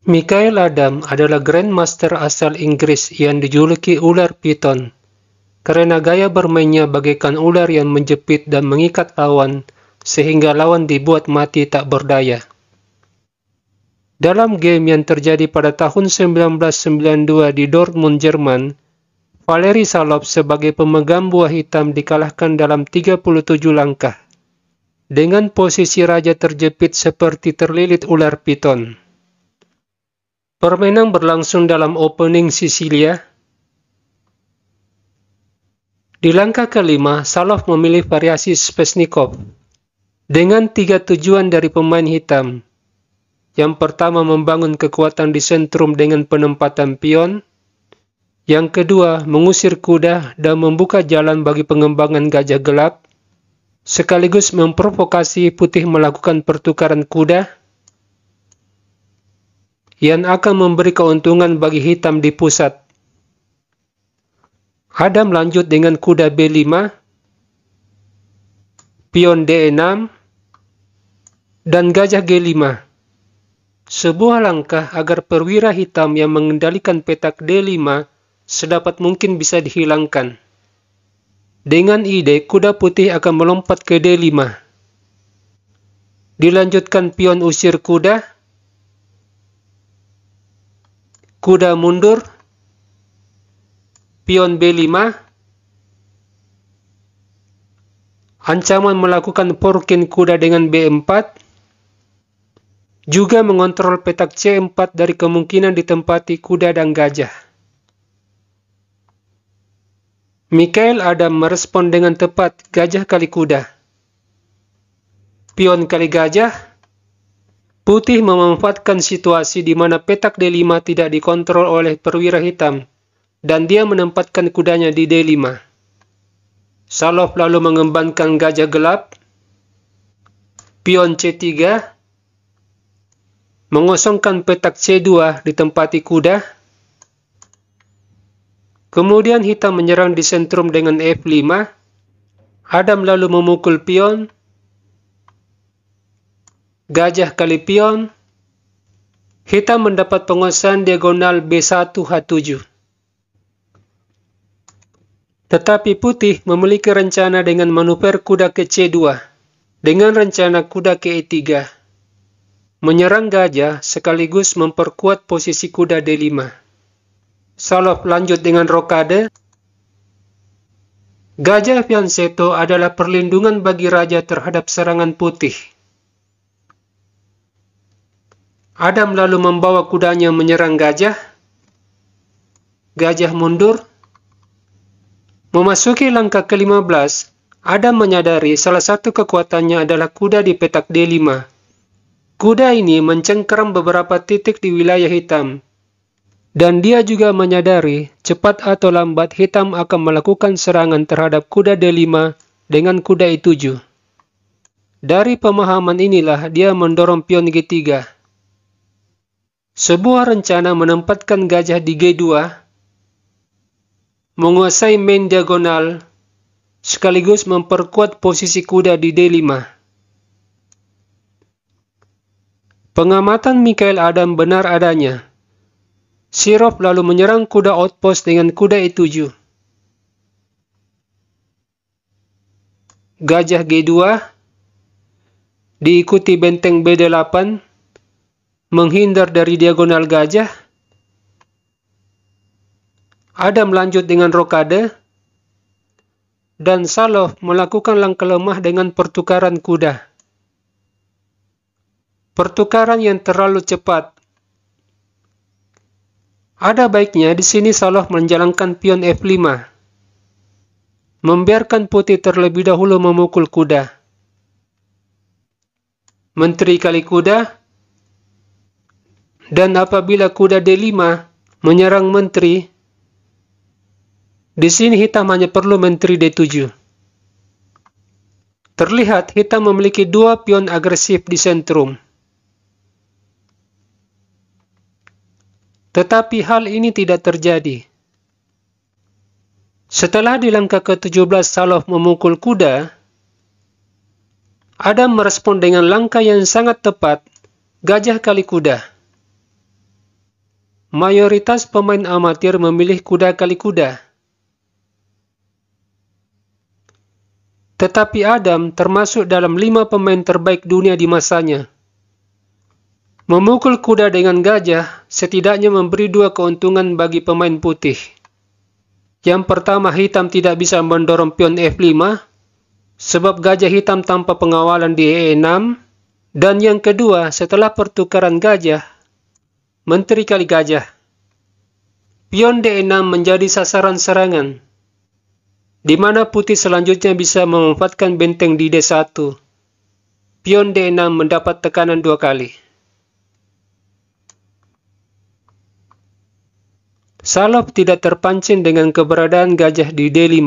Michael Adam adalah Grandmaster asal Inggris yang dijuluki ular piton, karena gaya bermainnya bagaikan ular yang menjepit dan mengikat lawan, sehingga lawan dibuat mati tak berdaya. Dalam game yang terjadi pada tahun 1992 di Dortmund, Jerman, Valeri Salov sebagai pemegang buah hitam dikalahkan dalam 37 langkah, dengan posisi raja terjepit seperti terlilit ular piton. Permainan berlangsung dalam opening Sisilia. Di langkah kelima, Salov memilih variasi Spesnikov dengan 3 tujuan dari pemain hitam. Yang pertama, membangun kekuatan di sentrum dengan penempatan pion. Yang kedua, mengusir kuda dan membuka jalan bagi pengembangan gajah gelap, sekaligus memprovokasi putih melakukan pertukaran kuda yang akan memberi keuntungan bagi hitam di pusat. Adam lanjut dengan kuda B5, pion D6, dan gajah G5. Sebuah langkah agar perwira hitam yang mengendalikan petak D5 sedapat mungkin bisa dihilangkan. Dengan ide, kuda putih akan melompat ke D5. Dilanjutkan pion usir kuda, kuda mundur, pion B5, ancaman melakukan forking kuda dengan B4, juga mengontrol petak C4 dari kemungkinan ditempati kuda dan gajah. Michael Adam merespon dengan tepat gajah kali kuda. Pion kali gajah. Putih memanfaatkan situasi di mana petak D5 tidak dikontrol oleh perwira hitam, dan dia menempatkan kudanya di D5. Salov lalu mengembangkan gajah gelap, pion C3, mengosongkan petak C2 ditempati kuda. Kemudian hitam menyerang di sentrum dengan F5. Adam lalu memukul pion, gajah kali pion. Hitam mendapat penguasaan diagonal B1H7. Tetapi putih memiliki rencana dengan manuver kuda ke C2, dengan rencana kuda ke E3. Menyerang gajah sekaligus memperkuat posisi kuda D5. Salov lanjut dengan rokade. Gajah fianchetto adalah perlindungan bagi raja terhadap serangan putih. Adam lalu membawa kudanya menyerang gajah. Gajah mundur. Memasuki langkah ke-15, Adam menyadari salah satu kekuatannya adalah kuda di petak D5. Kuda ini mencengkeram beberapa titik di wilayah hitam. Dan dia juga menyadari cepat atau lambat hitam akan melakukan serangan terhadap kuda D5 dengan kuda E7. Dari pemahaman inilah dia mendorong pion G3. Sebuah rencana menempatkan gajah di G2, menguasai main diagonal, sekaligus memperkuat posisi kuda di D5. Pengamatan Michael Adam benar adanya. Sirov lalu menyerang kuda outpost dengan kuda E7. Gajah G2, diikuti benteng B8, menghindar dari diagonal gajah. Adam lanjut dengan rokade, dan Salov melakukan langkah lemah dengan pertukaran kuda. Pertukaran yang terlalu cepat. Ada baiknya di sini Salov menjalankan pion F5, membiarkan putih terlebih dahulu memukul kuda. Menteri kali kuda, dan apabila kuda D5 menyerang menteri, di sini hitam hanya perlu menteri D7. Terlihat hitam memiliki 2 pion agresif di sentrum. Tetapi hal ini tidak terjadi. Setelah di langkah ke-17 Salov memukul kuda, Adam merespon dengan langkah yang sangat tepat, gajah kali kuda. Mayoritas pemain amatir memilih kuda kali kuda. Tetapi Adam termasuk dalam 5 pemain terbaik dunia di masanya. Memukul kuda dengan gajah setidaknya memberi 2 keuntungan bagi pemain putih. Yang pertama, hitam tidak bisa mendorong pion F5, sebab gajah hitam tanpa pengawalan di E6. Dan yang kedua, setelah pertukaran gajah, menteri kali gajah, pion D6 menjadi sasaran serangan, di mana putih selanjutnya bisa memanfaatkan benteng di D1. Pion D6 mendapat tekanan 2 kali. Salov tidak terpancing dengan keberadaan gajah di D5.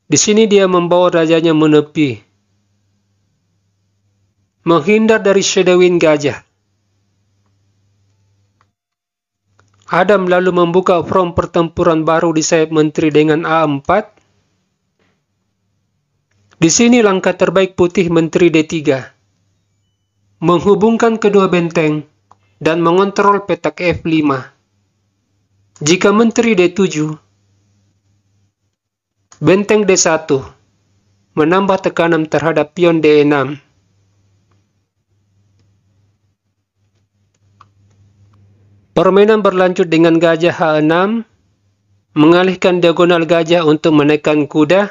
Di sini dia membawa rajanya menepi, menghindar dari shadowing gajah. Adam lalu membuka front pertempuran baru di sayap menteri dengan A4. Di sini langkah terbaik putih menteri D3, menghubungkan kedua benteng dan mengontrol petak F5. Jika menteri D7, benteng D1 menambah tekanan terhadap pion D6. Permainan berlanjut dengan gajah H6, mengalihkan diagonal gajah untuk menekan kuda.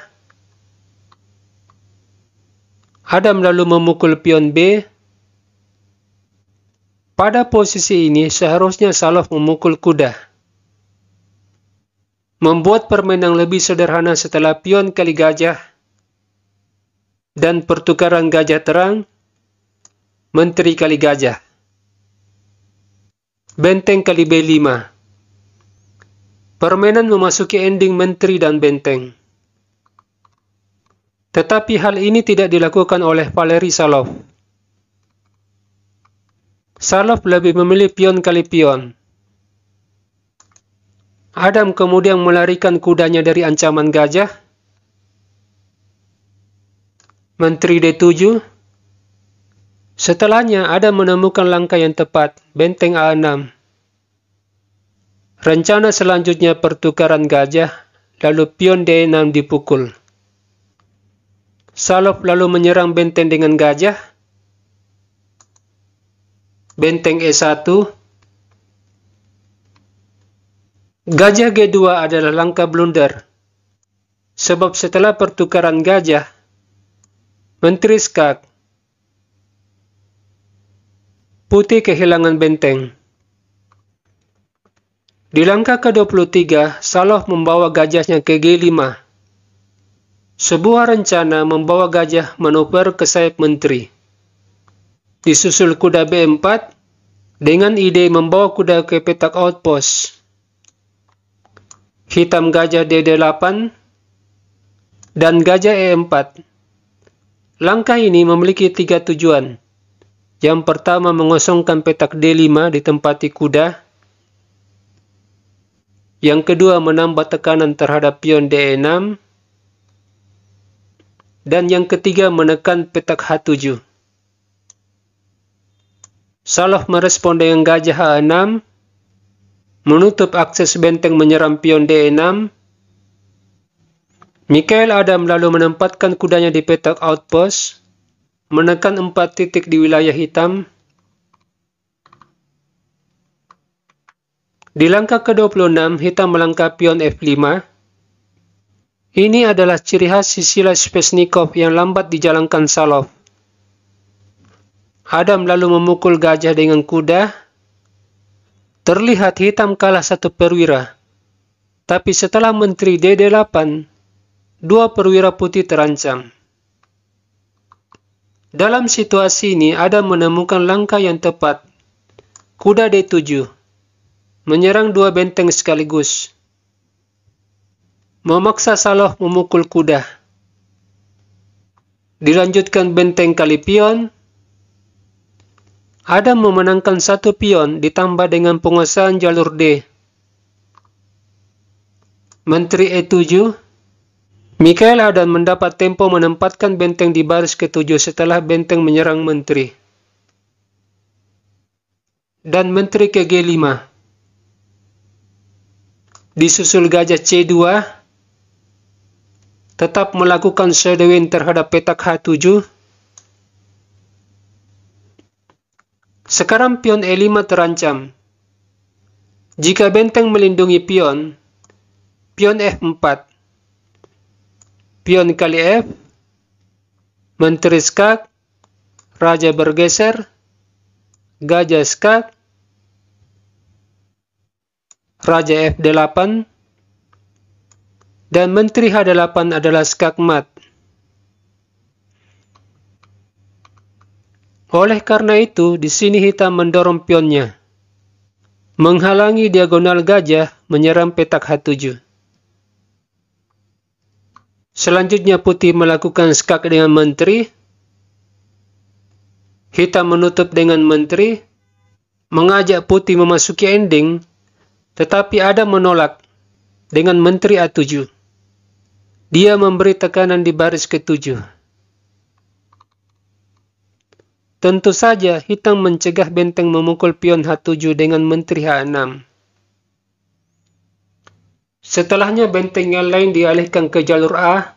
Adam lalu memukul pion B. Pada posisi ini seharusnya Salov memukul kuda, membuat permainan lebih sederhana setelah pion kali gajah dan pertukaran gajah terang, menteri kali gajah, benteng kali B5. Permainan memasuki ending menteri dan benteng. Tetapi hal ini tidak dilakukan oleh Valeri Salov. Salov lebih memilih pion kali pion. Adam kemudian melarikan kudanya dari ancaman gajah. Menteri D7. Setelahnya, Adam menemukan langkah yang tepat, benteng A6. Rencana selanjutnya pertukaran gajah, lalu pion D6 dipukul. Salov lalu menyerang benteng dengan gajah. Benteng E1. Gajah G2 adalah langkah blunder, sebab setelah pertukaran gajah, menteri skak, putih kehilangan benteng. Di langkah ke-23, Salov membawa gajahnya ke G5. Sebuah rencana membawa gajah manuver ke sayap menteri. Disusul kuda B4, dengan ide membawa kuda ke petak outpost. Hitam gajah DD8 dan gajah E4. Langkah ini memiliki 3 tujuan. Yang pertama, mengosongkan petak D5 ditempati kuda. Yang kedua, menambah tekanan terhadap pion D6. Dan yang ketiga, menekan petak H7. Salov merespon dengan gajah H6, menutup akses benteng menyerang pion D6. Michael Adam lalu menempatkan kudanya di petak outpost, menekan 4 titik di wilayah hitam. Di langkah ke-26, hitam melangkah pion F5. Ini adalah ciri khas sisilah Spesnikov yang lambat dijalankan Salov. Adam lalu memukul gajah dengan kuda. Terlihat hitam kalah 1 perwira, tapi setelah menteri DD8, 2 perwira putih terancam. Dalam situasi ini, Adam menemukan langkah yang tepat. Kuda D7, menyerang 2 benteng sekaligus. Memaksa Salov memukul kuda. Dilanjutkan benteng kali pion. Adam memenangkan 1 pion ditambah dengan penguasaan jalur D. Menteri E7. Michael Adam mendapat tempo menempatkan benteng di baris ke-7 setelah benteng menyerang menteri. Dan menteri ke G5. Disusul gajah C2, tetap melakukan shadowing terhadap petak H7. Sekarang pion E5 terancam. Jika benteng melindungi pion F4. Pion kali F, menteri skak, raja bergeser, gajah skak, raja F8, dan menteri H8 adalah skak mat. Oleh karena itu, di sini hitam mendorong pionnya, menghalangi diagonal gajah menyerang petak H7. Selanjutnya putih melakukan skak dengan menteri, hitam menutup dengan menteri, mengajak putih memasuki ending, tetapi Adam menolak dengan menteri A7. Dia memberi tekanan di baris ke-7. Tentu saja hitam mencegah benteng memukul pion H7 dengan menteri H6. Setelahnya benteng yang lain dialihkan ke jalur A,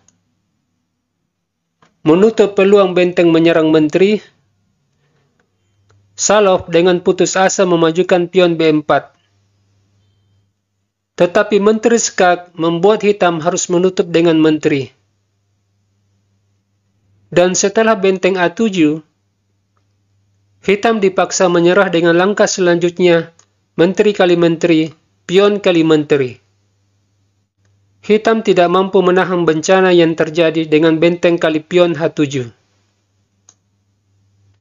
menutup peluang benteng menyerang menteri. Šalov dengan putus asa memajukan pion B4. Tetapi menteri skak membuat hitam harus menutup dengan menteri. Dan setelah benteng A7, hitam dipaksa menyerah dengan langkah selanjutnya, menteri kali menteri, pion kali menteri. Hitam tidak mampu menahan bencana yang terjadi dengan benteng kali pion H7.